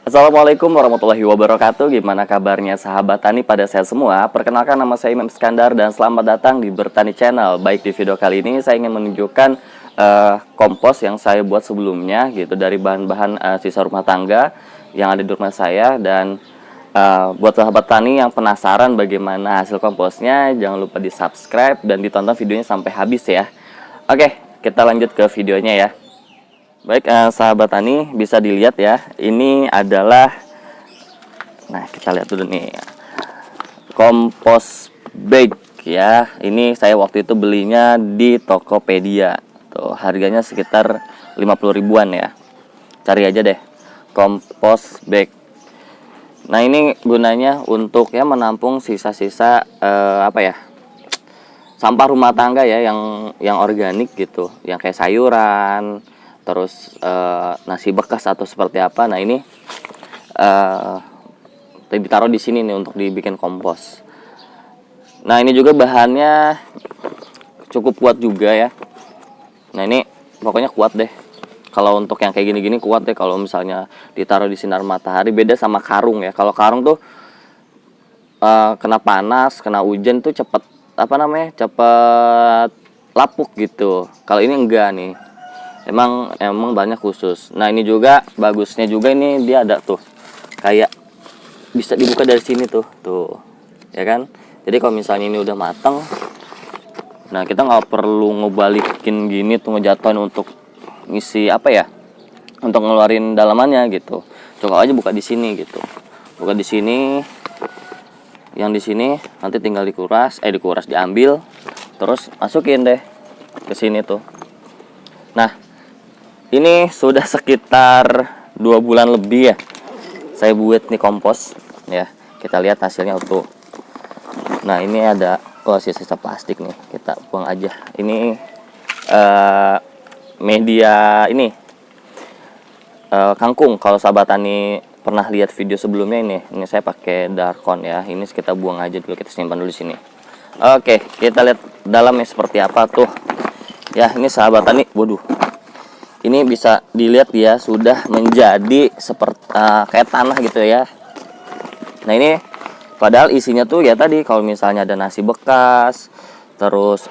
Assalamualaikum warahmatullahi wabarakatuh. Gimana kabarnya sahabat tani pada saya semua? Perkenalkan, nama saya Imam Iskandar dan selamat datang di Bertani Channel. Baik, di video kali ini saya ingin menunjukkan kompos yang saya buat sebelumnya gitu, dari bahan-bahan sisa rumah tangga yang ada di rumah saya. Dan buat sahabat tani yang penasaran bagaimana hasil komposnya, jangan lupa di subscribe dan ditonton videonya sampai habis ya. Oke, kita lanjut ke videonya ya. Baik, sahabat tani, bisa dilihat ya, ini adalah, nah kita lihat dulu nih, kompos bag ya. Ini saya waktu itu belinya di Tokopedia tuh, harganya sekitar 50 ribuan ya. Cari aja deh, kompos bag. Nah, ini gunanya untuk ya menampung sisa-sisa apa ya, sampah rumah tangga ya, yang organik gitu, yang kayak sayuran, terus nasi bekas atau seperti apa. Nah, ini ditaruh di sini nih untuk dibikin kompos. Nah, ini juga bahannya cukup kuat juga ya. Nah, ini pokoknya kuat deh. Kalau untuk yang kayak gini-gini kuat deh. Kalau misalnya ditaruh di sinar matahari, beda sama karung ya. Kalau karung tuh kena panas, kena hujan tuh cepet cepet lapuk gitu. Kalau ini enggak nih. Emang banyak khusus. Nah, ini juga bagusnya juga, ini dia ada tuh kayak bisa dibuka dari sini tuh ya kan. Jadi kalau misalnya ini udah matang, nah kita nggak perlu ngebalikin gini tuh, ngejatuhin untuk ngisi apa ya, untuk ngeluarin dalamannya gitu. Coba aja buka di sini gitu, buka di sini, yang di sini nanti tinggal dikuras diambil, terus masukin deh ke sini tuh. Nah, ini sudah sekitar 2 bulan lebih ya saya buat nih kompos ya. Kita lihat hasilnya utuh. Nah, ini ada sisa plastik nih, kita buang aja. Ini media ini kangkung. Kalau sahabat tani pernah lihat video sebelumnya, ini saya pakai Darkon ya. Ini kita buang aja dulu, kita simpan dulu di sini. Oke, kita lihat dalamnya seperti apa tuh ya. Ini sahabat tani, waduh, ini bisa dilihat ya, sudah menjadi seperti kayak tanah gitu ya. Nah, ini padahal isinya tuh ya tadi, kalau misalnya ada nasi bekas, terus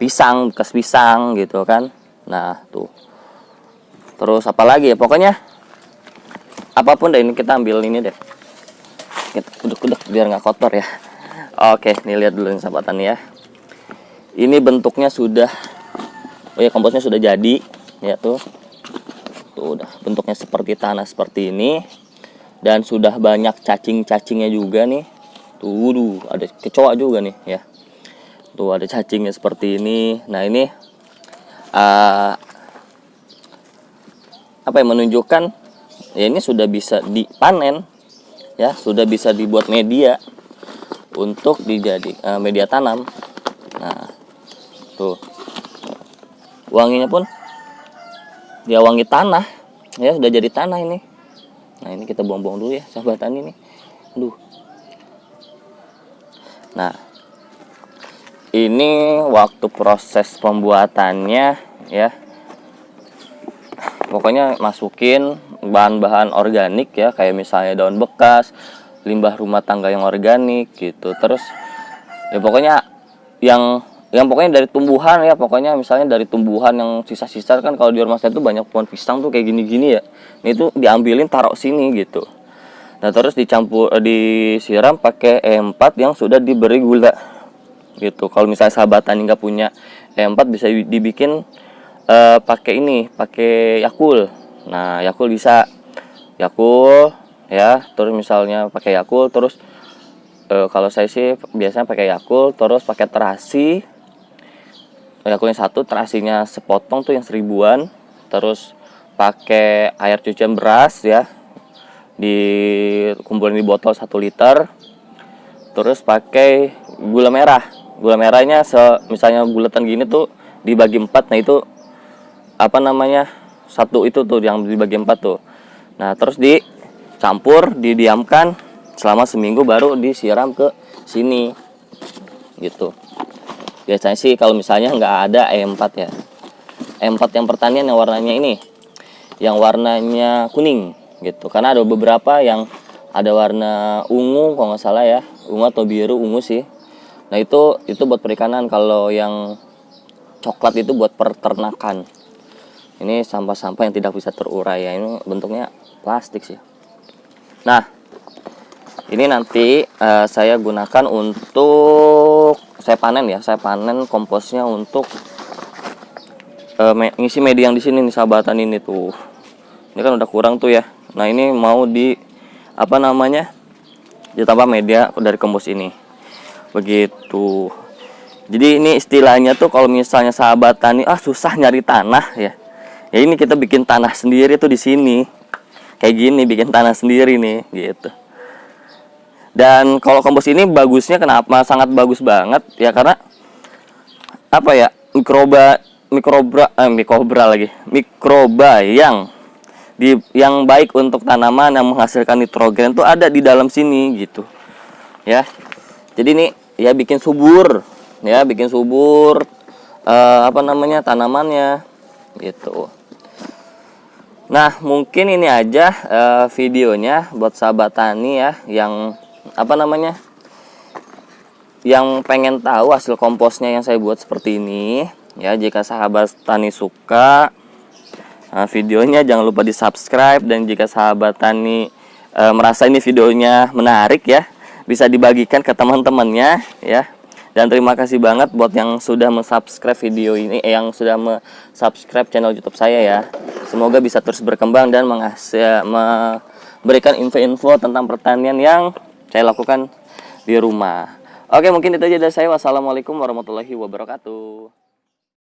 bekas pisang gitu kan. Nah, tuh. Terus apa lagi ya, pokoknya apapun deh, ini kita ambil ini deh. Kita kuduk-kuduk biar nggak kotor ya. Oke, nih lihat dulu nih sahabat tani ya. Ini bentuknya sudah, oh ya, komposnya sudah jadi ya tuh. Tuh udah bentuknya seperti tanah seperti ini, dan sudah banyak cacing-cacingnya juga nih. Tuh, ada kecoa juga nih ya. Tuh ada cacingnya seperti ini. Nah, ini apa yang menunjukkan ya, ini sudah bisa dipanen ya, sudah bisa dibuat media untuk media tanam. Nah, tuh wanginya pun dia wangi tanah ya, sudah jadi tanah ini. Nah, ini kita buang-buang dulu ya sahabat tani nih. Aduh. Nah, ini waktu proses pembuatannya ya, pokoknya masukin bahan-bahan organik ya, kayak misalnya daun bekas, limbah rumah tangga yang organik gitu. Terus ya pokoknya yang pokoknya dari tumbuhan ya, pokoknya misalnya dari tumbuhan yang sisa-sisa kan, kalau di rumah saya tuh banyak pohon pisang tuh kayak gini-gini ya. Ini tuh diambilin taruh sini gitu. Nah, terus disiram pakai E4 yang sudah diberi gula gitu. Kalau misalnya sahabat tani nggak punya E4, bisa dibikin pakai Yakult. Nah, Yakult bisa, Yakult ya. Terus misalnya pakai Yakult, terus kalau saya sih biasanya pakai Yakult, terus pakai terasi. Yakultnya 1, terasinya sepotong tuh yang 1000-an. Terus pakai air cucian beras ya, dikumpulin di botol 1 liter. Terus pakai gula merah. Gula merahnya misalnya bulatan gini tuh dibagi 4. Nah, itu apa namanya, 1 itu tuh yang dibagi 4 tuh. Nah, terus dicampur, didiamkan selama seminggu, baru disiram ke sini gitu. Biasanya sih kalau misalnya nggak ada E4 ya, E4 yang pertanian yang warnanya ini, yang warnanya kuning gitu. Karena ada beberapa yang ada warna ungu kalau nggak salah ya, ungu atau biru, ungu sih. Nah itu buat perikanan. Kalau yang coklat itu buat peternakan. Ini sampah-sampah yang tidak bisa terurai ya, ini bentuknya plastik sih. Nah ini nanti saya gunakan untuk saya panen ya, saya panen komposnya untuk ngisi media yang di sini nih sahabatan ini tuh. Ini kan udah kurang tuh ya. Nah ini mau di apa namanya, ditambah media dari kompos ini begitu. Jadi ini istilahnya tuh kalau misalnya sahabat tani susah nyari tanah ya, ya ini kita bikin tanah sendiri tuh di sini kayak gini, bikin tanah sendiri nih gitu. Dan kalau kompos ini bagusnya kenapa sangat bagus banget ya, karena apa ya, mikroba yang baik untuk tanaman yang menghasilkan nitrogen tuh ada di dalam sini gitu ya. Jadi ini ya bikin subur tanamannya gitu. Nah mungkin ini aja videonya buat sahabat tani ya yang yang pengen tahu hasil komposnya yang saya buat seperti ini ya. Jika sahabat tani suka videonya, jangan lupa di subscribe. Dan jika sahabat tani merasa ini videonya menarik ya, bisa dibagikan ke teman-temannya ya. Dan terima kasih banget buat yang sudah subscribe video ini, yang sudah subscribe channel YouTube saya ya. Semoga bisa terus berkembang dan memberikan info-info tentang pertanian yang saya lakukan di rumah. Oke, mungkin itu aja dari saya. Wassalamualaikum warahmatullahi wabarakatuh.